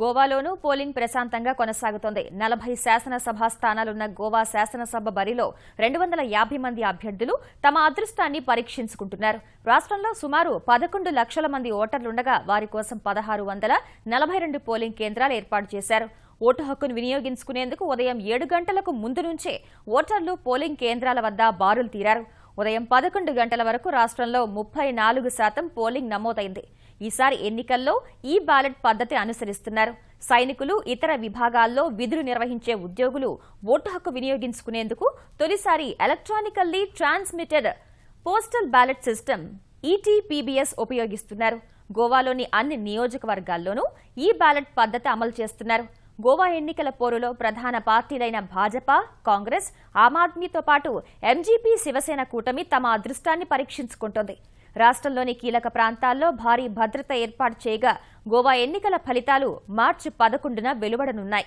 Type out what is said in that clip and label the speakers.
Speaker 1: గోవాలోనూ polling ప్రశాంతంగా కొనసాగుతోంది. 40 శాసనసభ స్థానాలున్న గోవా శాసనసభ బరిలో 250 మంది అభ్యర్థులు తమ అదృష్టాన్ని పరీక్షించుకుంటున్నారు. రాష్ట్రంలో సుమారు 11 లక్షల మంది ఓటర్లుండగా వారి కోసం 1642 పోలింగ్ కేంద్రాలు ఏర్పాటు చేశారు. ఓటు హక్కును వినియోగించుకునేందుకు ఉదయం 7 గంటలకు ముందు నుంచే ఓటర్లు పోలింగ్ కేంద్రాల వద్ద బారులు తీరారు. ఉదయం 11 గంటల వరకు రాష్ట్రంలో 34% పోలింగ్ నమోదైంది. ఈసారి ఎన్నికల్లో ఈ బ్యాలెట్ పద్ధతి అనుసరిస్తున్నారు. సైనికులు, ఇతర విభాగాల్లో విధులు నిర్వహించే ఉద్యోగులు ఓటు హక్కు వినియోగించుకునేందుకు తొలిసారి electronically transmitted postal ballot system ETPBS ఉపయోగిస్తున్నారు. గోవాలోని అన్ని నియోజకవర్గాల్లోనూ ఈ బ్యాలెట్ పద్ధతి అమలు చేస్తున్నారు. గోవా ఎన్నికల పోరులో ప్రధాన పార్టీలైన భాజపా, కాంగ్రెస్, ఆమ్ ఆద్మీతో పాటు ఎంజీపీ, శివసేన కూటమి తమ అదృష్టాన్ని పరీక్షించుకుంటోంది. రాష్ట్రంలోని కీలక ప్రాంతాల్లో భారీ భద్రత ఏర్పాటు చేయగా గోవా ఎన్నికల ఫలితాలు మార్చి 11న వెలువడనున్నాయి.